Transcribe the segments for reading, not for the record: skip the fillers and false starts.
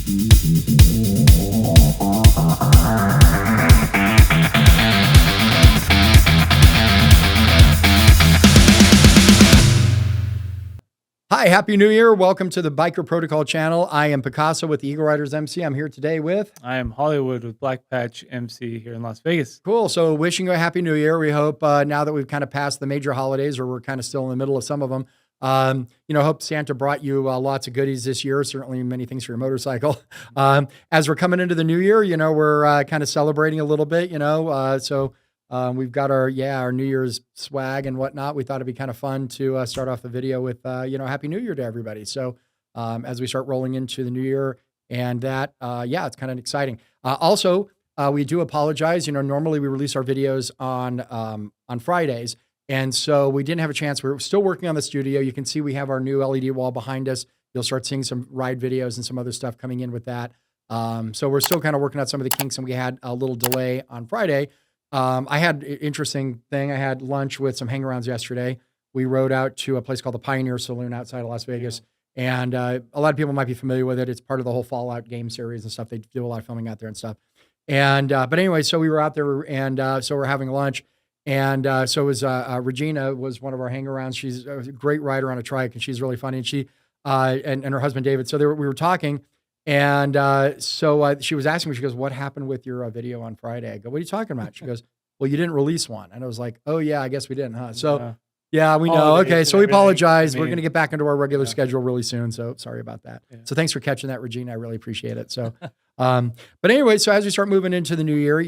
Hi, Happy New Year. Welcome to the Biker Protocol channel. I am Picasso with the Eagle Riders MC. I'm here today with... I am Hollywood with Black Patch MC here in Las Vegas. Cool. So wishing you a Happy New Year. We hope now that we've kind of passed the major holidays, or we're kind of still in the middle of some of them, hope Santa brought you lots of goodies this year, certainly many things for your motorcycle. As we're coming into the new year, we're kind of celebrating a little bit, we've got our New Year's swag and whatnot. We thought it'd be kind of fun to start off the video with, Happy New Year to everybody. So as we start rolling into the new year and that, it's kind of exciting. Also, we do apologize. Normally we release our videos on Fridays. And so we didn't have a chance. We're still working on the studio. You can see we have our new LED wall behind us. You'll start seeing some ride videos and some other stuff coming in with that. So we're still kind of working out some of the kinks, and we had a little delay on Friday. I had an interesting thing. I had lunch with some hangarounds yesterday. We rode out to a place called the Pioneer Saloon outside of Las Vegas. And a lot of people might be familiar with it. It's part of the whole Fallout game series and stuff. They do a lot of filming out there and stuff. And, but anyway, so we were out there, and so we're having lunch. And so was Regina was one of our hangarounds. She's a great rider on a trike, and she's really funny. And she and her husband David. So we were talking, and so she was asking me. She goes, "What happened with your video on Friday?" I go, "What are you talking about?" She goes, "Well, you didn't release one." And I was like, "Oh yeah, I guess we didn't, huh?" So yeah, we know. Okay, so we apologize. We're going to get back into our regular schedule really soon. So sorry about that. Yeah. So thanks for catching that, Regina. I really appreciate it. So. But anyway, so as we start moving into the new year,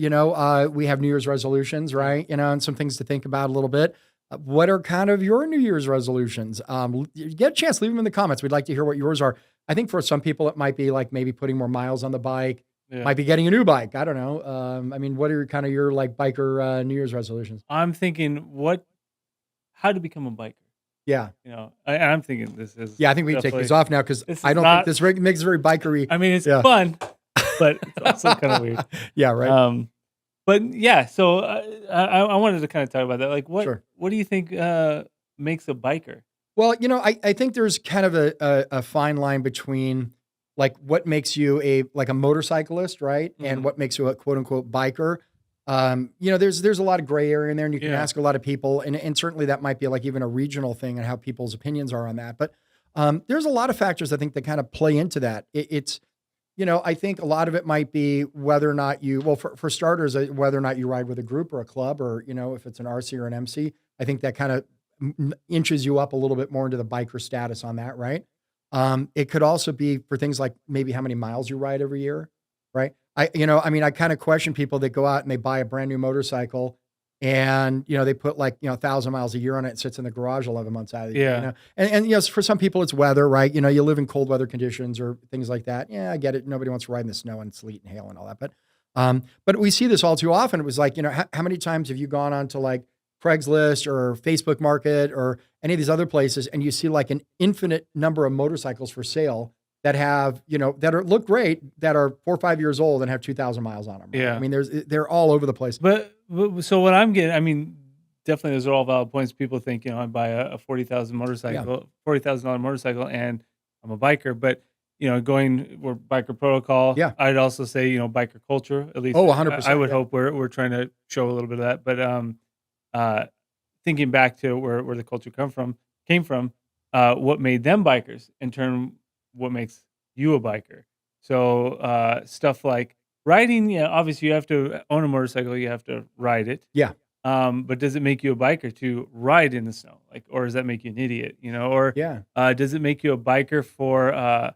we have New Year's resolutions, right? And some things to think about a little bit. What are kind of your New Year's resolutions? You get a chance, leave them in the comments. We'd like to hear what yours are. I think for some people, it might be like maybe putting more miles on the bike, might be getting a new bike. I don't know. What are kind of your like biker New Year's resolutions? I'm thinking how to become a biker. Yeah. I'm thinking this is. Yeah, I think we can take these off now because I don't think this makes it very bikery. I mean, it's fun. But it's also kind of weird. Yeah, right. But yeah, so I wanted to kind of talk about that. Like, what do you think makes a biker? Well, I think there's kind of a fine line between like what makes you a motorcyclist, right? Mm-hmm. And what makes you a quote unquote biker. There's a lot of gray area in there, and you can ask a lot of people, and certainly that might be like even a regional thing and how people's opinions are on that. But there's a lot of factors I think that kind of play into that. I think a lot of it might be whether or not for starters, whether or not you ride with a group or a club, or, if it's an RC or an MC, I think that kind of inches you up a little bit more into the biker status on that, right? It could also be for things like maybe how many miles you ride every year, right? I kind of question people that go out and they buy a brand new motorcycle, and, they put 1,000 miles a year on it and sits in the garage 11 months out of the year. And for some people it's weather, right? You live in cold weather conditions or things like that. Yeah, I get it. Nobody wants to ride in the snow and sleet and hail and all that. But we see this all too often. It was like, how many times have you gone on to like Craigslist or Facebook Market or any of these other places, and you see like an infinite number of motorcycles for sale that have, look great, that are 4 or 5 years old and have 2,000 miles on them. Right? Yeah. I mean, they're all over the place. But so what I'm getting, definitely those are all valid points. People think, I buy a $40,000 motorcycle and I'm a biker, but we're biker protocol. Yeah. I'd also say, biker culture, at least. 100%. I would hope we're trying to show a little bit of that. But thinking back to where the culture came from, what made them bikers in turn, what makes you a biker. So stuff like riding, obviously you have to own a motorcycle, you have to ride it. Yeah. But does it make you a biker to ride in the snow? Or does that make you an idiot? Does it make you a biker for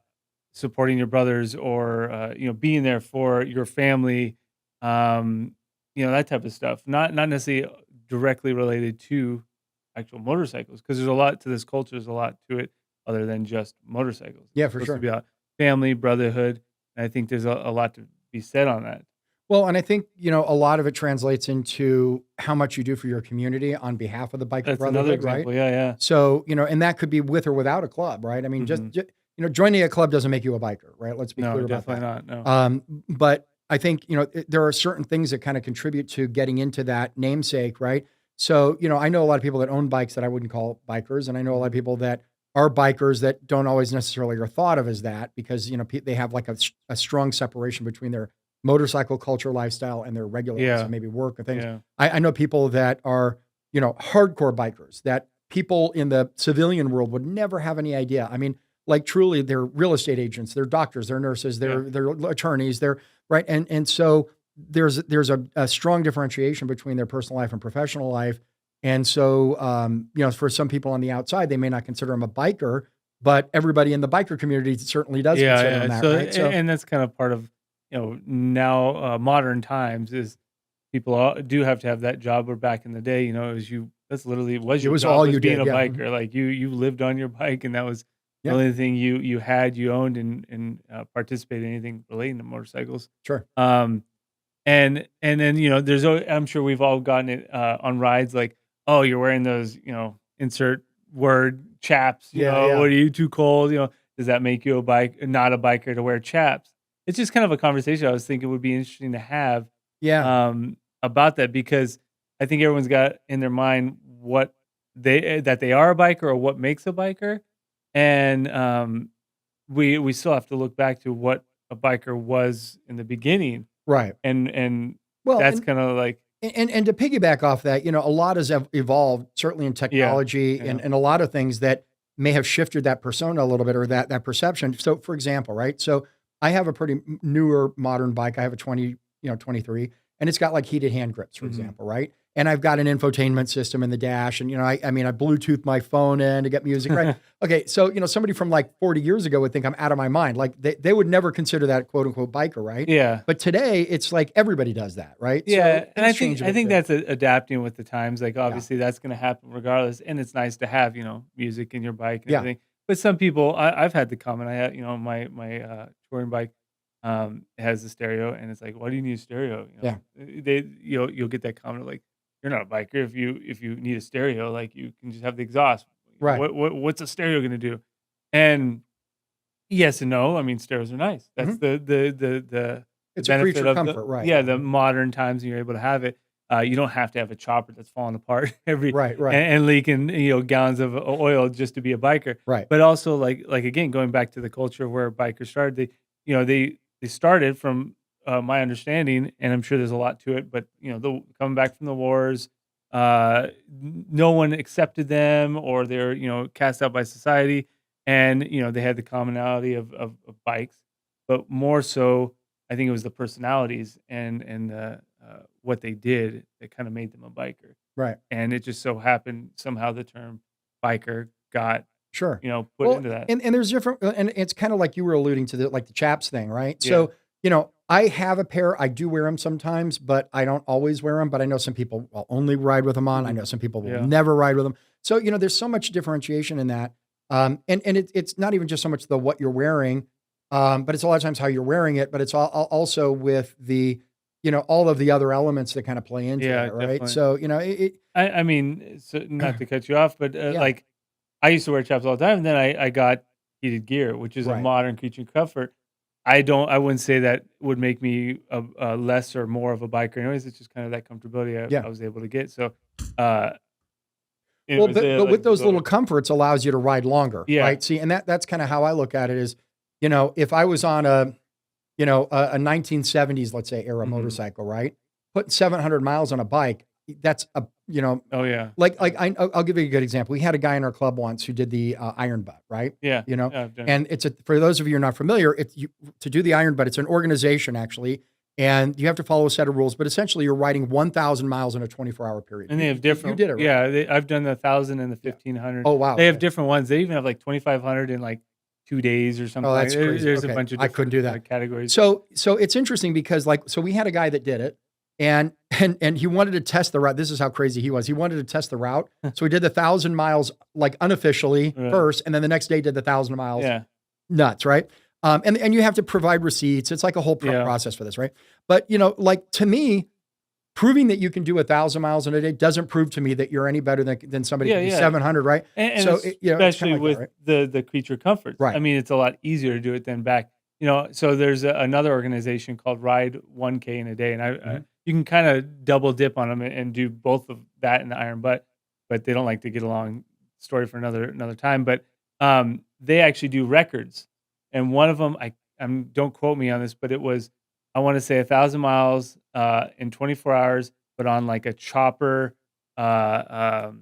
supporting your brothers or being there for your family? That type of stuff. Not necessarily directly related to actual motorcycles, because there's a lot to this culture. There's a lot to it other than just motorcycles. Yeah, for sure. To be about family, brotherhood. And I think there's a lot to be said on that. Well, and I think, a lot of it translates into how much you do for your community on behalf of the biker brotherhood, another example, right? Yeah. So, and that could be with or without a club, right? I mean, just joining a club doesn't make you a biker, right? Let's be clear about that. Definitely not, no. But I think, there are certain things that kind of contribute to getting into that namesake, right? So, I know a lot of people that own bikes that I wouldn't call bikers, and I know a lot of people that are bikers that don't always necessarily are thought of as that because, they have like a strong separation between their motorcycle culture lifestyle and their regular life, so Yeah. maybe work or things. Yeah. I know people that are, hardcore bikers that people in the civilian world would never have any idea. I mean, like truly they're real estate agents, they're doctors, they're nurses, Yeah. they're attorneys, they're right. And so there's a strong differentiation between their personal life and professional life. And so, for some people on the outside, they may not consider them a biker, but everybody in the biker community certainly does Yeah, consider them yeah. that, So, right? So, and that's kind of part of, now, modern times is people do have to have that job. Where back in the day, that's literally was it your was job all was you being did. a Yeah. Mhm. biker. Like you lived on your bike, and that was the Yeah. only thing you had, you owned, and participated in anything relating to motorcycles. Sure. Um, and then I'm sure we've all gotten it on rides like, oh, you're wearing those, insert word chaps. Yeah. Yeah. What are you too cold? Does that make you not a biker to wear chaps? It's just kind of a conversation I was thinking would be interesting to have Yeah. about that, because I think everyone's got in their mind what that they are a biker or what makes a biker, and we still have to look back to what a biker was in the beginning, Right. and Well, that's kind of like and to piggyback off that, a lot has evolved, certainly in yeah, technology yeah, and a lot of things that may have shifted that persona a little bit or that perception. So, for example, right? So, I have a pretty newer modern bike. I have a 23, and it's got like heated hand grips, for mhm, example, right? And I've got an infotainment system in the dash, and I mean, I Bluetooth my phone in to get music, right? Okay, so somebody from like 40 years ago would think I'm out of my mind. Like they would never consider that quote unquote biker, right? yeah. But today it's like everybody does that, right? So Yeah, and I things think change a I bit think too. that's adapting with the times. Like Yeah. obviously that's going to happen regardless, and it's nice to have music in your bike and Yeah. everything. But some people, I've had the comment. I had my touring bike has a stereo, and it's like, why do you need a stereo? Yeah. You'll get that comment like, you're not a biker if you need a stereo, like you can just have the exhaust. Right. What's a stereo going to do? And yes and no. I mean, stereos are nice. That's Mhm. the It's a benefit creature of the comfort, right? yeah, Yeah. the Mhm. modern times and you're able to have it. You don't have to have a chopper that's falling apart every Right, right, and leaking, gallons of oil just to be a biker. right. But also like again, going back to the culture of where bikers started, they started from my understanding, and I'm sure there's a lot to it, but the coming back from the wars, no one accepted them, or they're cast out by society, and they had the commonality of bikes, but more so I think it was the personalities and what they did that kind of made them a biker. Right. And it just so happened somehow the term biker got Sure. put Well, into that. and there's different, and it's kind of like you were alluding to the chaps thing, right? Yeah. So, I have a pair. I do wear them sometimes, but I don't always wear them. But I know some people will only ride with them on. I Mhm. know some people will Yeah. never ride with them. So, there's so much differentiation in that. And it's not even just so much the what you're wearing, but it's a lot of times how you're wearing it. But it's also with the, all of the other elements that kind of play into Yeah, that, right? definitely. So, I mean, so not to cut you off, but yeah, like I used to wear chaps all the time, and then I got heated gear, which is a right, modern creature comfort. I wouldn't say that would make me a less or more of a biker anyways. It's just kind of that comfortability yeah. I was able to get. So, uh, it Well, was but like with those little the comforts allows you to ride longer, yeah. right? See, and that's kind of how I look at it is, if I was on a 1970s, let's say, era Mhm. motorcycle, right? Putting 700 miles on a bike, that's Oh, yeah. like I'll give you a good example. We had a guy in our club once who did the Iron Butt, right? Yeah. You know, Yeah, I've done it. and for those of you who are not familiar, to do the Iron Butt, it's an organization actually, and you have to follow a set of rules. But essentially, you're riding 1,000 miles in a 24-hour period. And they have You different did it, right? yeah, I've done the 1,000 and the Yeah. 1,500. Oh wow. They have Okay. different ones. They even have, like, 2,500 in, like, 2 days or something Oh, like that's crazy. there's a Okay. bunch of I couldn't different, do that. categories. So it's interesting because so we had a guy that did it and he wanted to test the route. This is how crazy he was. He wanted to test the route. So he did the 1,000 miles like unofficially Right. first, and then the next day did the 1,000 miles Yeah. nuts, right? And you have to provide receipts. It's like a whole Yeah. process for this, right? But like to me, proving that you can do 1,000 miles in a day doesn't prove to me that you're any better than somebody Yeah, who can do yeah. 700, right? And So it's kind especially of like with that, right? the creature comforts. I Right. mean, it's a lot easier to do it than back. So there's another organization called Ride 1K in a day, and Mhm. you can kind of double dip on them and do both of that and the Iron Butt, but they don't like to get along. Story for another time. But they actually do records, and one of them, don't quote me on this, but it was, I want to say 1,000 miles in 24 hours, but on like a chopper, what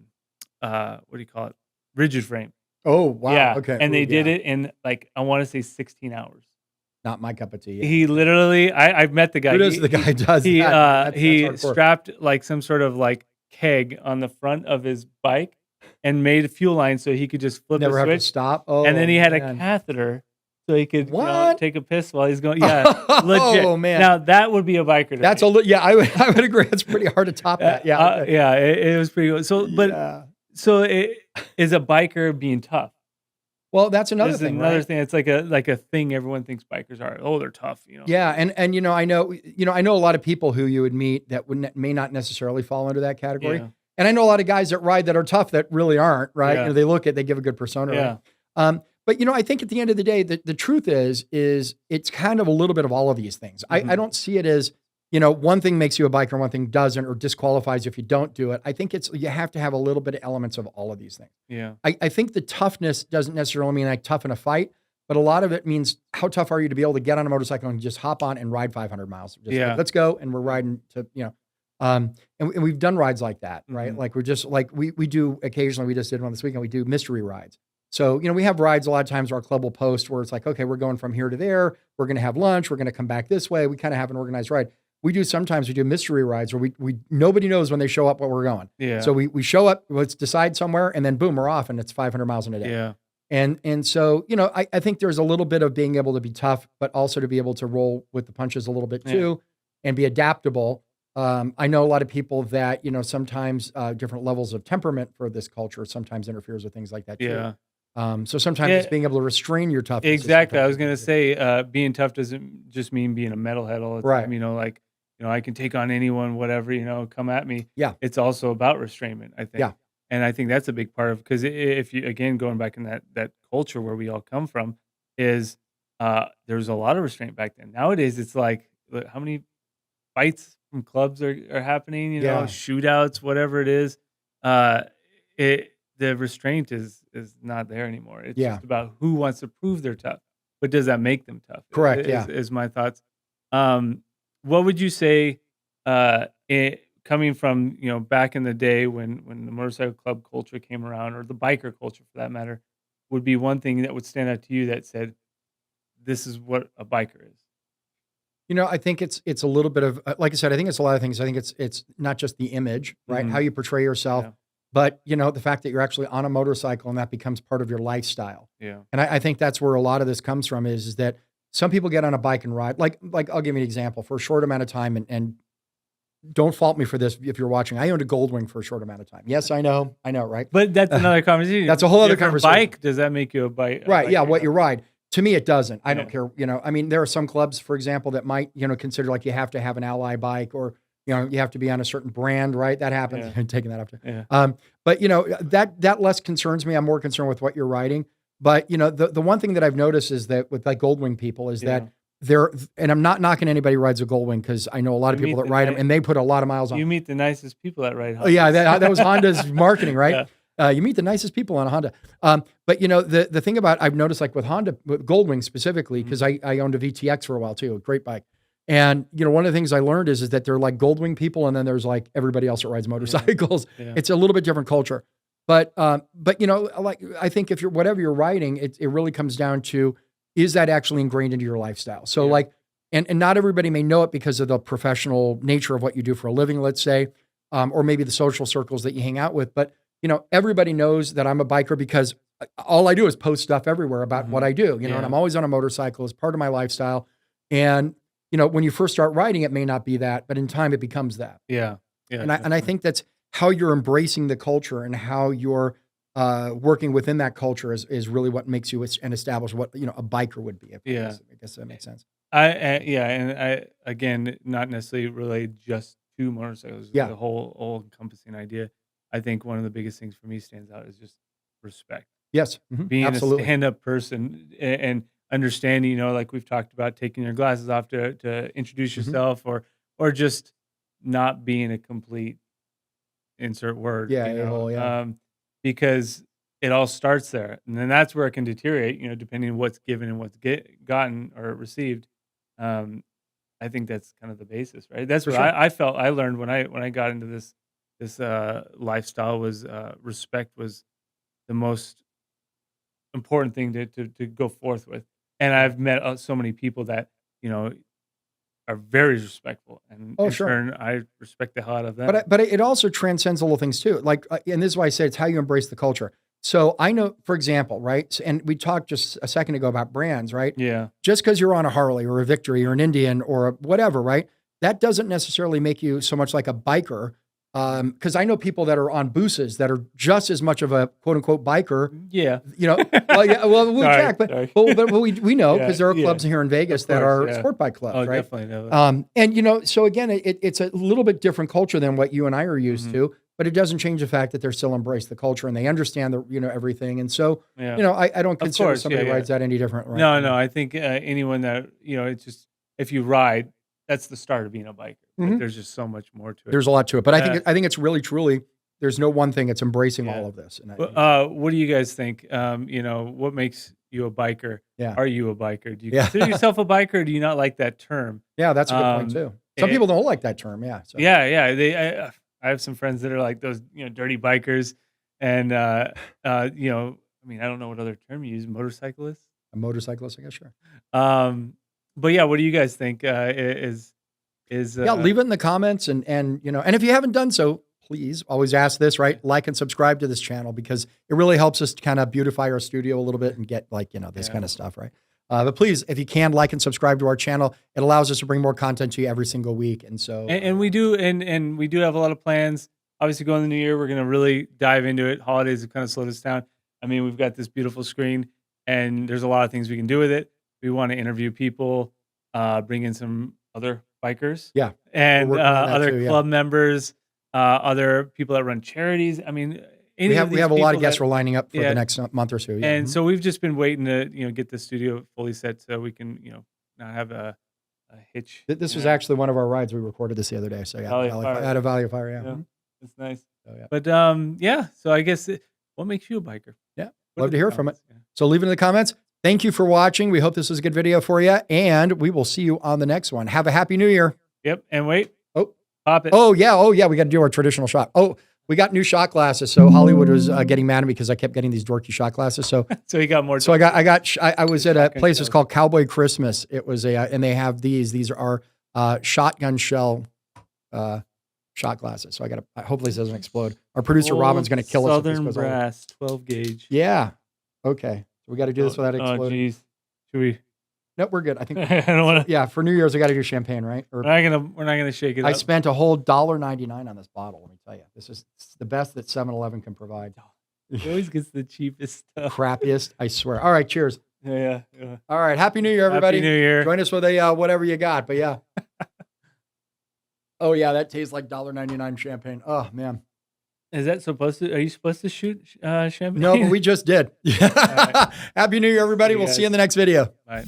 do you call it? Rigid frame. Oh, wow. Yeah, Okay. and Ooh, they did yeah. it in like, I want to say 16 hours. Not my cup of tea. Yeah. He literally, I've met the guy. Who does the guy does He that, man? That's he hardcore. strapped like some sort of like keg on the front of his bike and made a fuel line so he could just flip a Never have to switch. stop. And then Oh, he had a man. catheter so he could, What? take a piss while he's going. Yeah, legit. Oh, man. Now that would be a biker to That's me. yeah, I would agree. It's pretty hard to top that. Yeah. Okay. Yeah, it was pretty good. So, but Yeah. so it is a biker being tough. Well, that's another This is thing, another right? thing. It's like a thing everyone thinks bikers are. Oh, they're tough. Yeah, and I know I know a lot of people who you would meet that may not necessarily fall into that category. Yeah. And I know a lot of guys that ride that are tough that really aren't, right? Yeah. They give a good persona, Yeah. right? But I think at the end of the day, the truth is it's kind of a little bit of all of these things. Mhm. I don't see it as, one thing makes you a biker and one thing doesn't, or disqualifies you if you don't do it. I think you have to have a little bit of elements of all of these things. Yeah. I think the toughness doesn't necessarily mean like tough in a fight, but a lot of it means how tough are you to be able to get on a motorcycle and just hop on and ride 500 miles. Just Yeah. like, let's go. And we're riding to, and we've done rides like that, right? Mhm. Like we're just like, we do occasionally, we just did one this weekend, we do mystery rides. So, we have rides a lot of times our club will post where it's like, okay, we're going from here to there. We're going to have lunch. We're going to come back this way. We kind of have an organized ride. Sometimes we do mystery rides where nobody knows when they show up what we're going. Yeah. So we show up, let's decide somewhere, and then boom, we're off, and it's 500 miles in a day. Yeah. And so, I think there's a little bit of being able to be tough, but also to be able to roll with the punches a little bit too, and be adaptable. I know a lot of people that, sometimes different levels of temperament for this culture sometimes interferes with things like that too. Yeah. So sometimes it's being able to restrain your toughness. Exactly. I was going to say, being tough doesn't just mean being a metalhead all the time. Right. Like, I can take on anyone, whatever, come at me. Yeah. It's also about restrainment, I think. Yeah. And I think that's a big part of, because if you, again, going back in that culture where we all come from, is there's a lot of restraint back then. Nowadays, it's like, how many fights from clubs are happening, shootouts, whatever it is. The restraint is not there anymore. It's just about who wants to prove they're tough, but does that make them tough? Correct. Is my thoughts. What would you say, coming from back in the day when the motorcycle club culture came around, or the biker culture for that matter, would be one thing that would stand out to you that said, this is what a biker is? I think it's a little bit of, like I said, I think it's a lot of things. I think it's not just the image, right? Mhm. How you portray yourself, Yeah. but the fact that you're actually on a motorcycle and that becomes part of your lifestyle. Yeah. And I think that's where a lot of this comes from is that some people get on a bike and ride, like I'll give you an example for a short amount of time, and don't fault me for this if you're watching. I owned a Goldwing for a short amount of time. Yes, I know, right? But that's another conversation. That's a whole other If you're a conversation. bike, does that make you a bike? Right. Yeah. What you ride. To me, it doesn't. I Yeah. don't care. I mean, there are some clubs, for example, that might, consider like you have to have an ally bike, or, you have to be on a certain brand, right? That happens. Yeah. I'm taking that up to. Yeah. But that less concerns me. I'm more concerned with what you're riding. But the one thing that I've noticed is that with like Goldwing people is that and I'm not knocking anybody who rides a Goldwing, because I know a lot of people that ride them and they put a lot of miles on. You meet the nicest people that ride Hondas. Oh yeah, that was Honda's marketing, right? Yeah. You meet the nicest people on a Honda. But the thing about, I've noticed like with Honda, with Goldwing specifically, because I owned a VTX for a while too, a great bike. And one of the things I learned is that they're like Goldwing people, and then there's like everybody else that rides motorcycles. Yeah. It's a little bit different culture. But like I think if you're whatever you're riding, it really comes down to, is that actually ingrained into your lifestyle? So like, and not everybody may know it because of the professional nature of what you do for a living, let's say, or maybe the social circles that you hang out with. But everybody knows that I'm a biker because all I do is post stuff everywhere about what I do, and I'm always on a motorcycle as part of my lifestyle. And, when you first start riding, it may not be that, but in time it becomes that. Yeah. Yeah. And I think that's how you're embracing the culture and how you're working within that culture is really what makes you and establish what, a biker would be. I guess that makes sense. And I, again, not necessarily related just to motorcycles. Yeah. The whole encompassing idea. I think one of the biggest things for me stands out is just respect. Yes. Mhm. Being Absolutely. a stand-up person and understanding, like we've talked about, taking your glasses off to introduce yourself, or just not being a complete insert word. Yeah. A-hole, yeah. Because it all starts there, and then that's where it can deteriorate, depending on what's given and what's gotten or received. Um, I think that's kind of the basis, right? That's For what sure. I felt I learned when I got into this lifestyle was respect was the most important thing to go forth with. And I've met so many people that you know are very respectful, and Oh, in sure. turn, I respect the hell out of them. But it also transcends little things too. Like, and this is why I say it's how you embrace the culture. So I know, for example, right? And we talked just a second ago about brands, right? Yeah, Just because you're on a Harley or a Victory or an Indian or whatever, right? That doesn't necessarily make you so much like a biker. Because I know people that are on Booses that are just as much of a quote unquote biker. yeah. Well, yeah, well, we'll Sorry, check, but, sorry. but we know because there are Yeah, clubs here in Vegas of that course, are yeah. sport bike clubs, Oh, right? definitely. No. And so again, it's a little bit different culture than what you and I are used to, but it doesn't change the fact that they're still embrace the culture and they understand everything. And so, Yeah. I don't consider course, somebody yeah, who rides that any different, right? No, I think anyone that it's just if you ride, that's the start of being a biker. But there's just so much more to it. There's a lot to it, but I think it's really truly. There's no one thing. It's embracing all of this. And what do you guys think? What makes you a biker? Yeah. Are you a biker? Do you consider yourself a biker, or do you not like that term? Yeah, that's a good point too. Some people don't like that term. Yeah. So. Yeah. I have some friends that are like those, dirty bikers, and I don't know what other term you use. Motorcyclist. A motorcyclist, I guess. Sure. But yeah, what do you guys think? Leave it in the comments, and if you haven't done so, please always ask this, right? Like and subscribe to this channel because it really helps us to kind of beautify our studio a little bit and get this kind of stuff, right? But please, if you can, like and subscribe to our channel. It allows us to bring more content to you every single week. And so, and we do, and we do have a lot of plans. Obviously, going in the new year, we're going to really dive into it. Holidays have kind of slowed us down. I mean, we've got this beautiful screen, and there's a lot of things we can do with it. We want to interview people, bring in some other bikers, and other club members, other people that run charities. I mean, we have a lot of guests we're lining up for the next month or so. Yeah. And so we've just been waiting to get the studio fully set so we can not have a hitch. This was actually one of our rides. We recorded this the other day. So out of Valley of Fire. Yeah. It's nice. So, yeah. But so I guess what makes you a biker? Yeah. Love to hear from it. Yeah. So leave it in the comments. Thank you for watching. We hope this was a good video for you, and we will see you on the next one. Have a happy new year. Yep. And wait. Oh, pop it. Oh yeah. We got to do our traditional shot. Oh, we got new shot glasses. So Hollywood was getting mad at me because I kept getting these dorky shot glasses. So he got more. So I was at a place that's called Cowboy Christmas. It was and they have these. These are shotgun shell shot glasses. So hopefully this doesn't explode. Our producer Robin's going to kill us. Southern brass, 12 gauge. Yeah. Okay. So we got to do this without exploding. Oh, geez. Should we? Nope, we're good. I think. I don't want to. Yeah, for New Year's, I got to do champagne, right? We're not gonna shake it up. I spent a whole $1.99 on this bottle. Let me tell you, this is the best that 7-Eleven can provide. He always gets the cheapest stuff. Crappiest, I swear. All right, cheers. Yeah. All right, Happy New Year, everybody. Happy New Year. Join us with a whatever you got, but yeah. Oh yeah, that tastes like $1.99 champagne. Oh man. Is that supposed to? Are you supposed to shoot champagne? No, but we just did. Right. Happy New Year, everybody. We'll see you in the next video. Bye.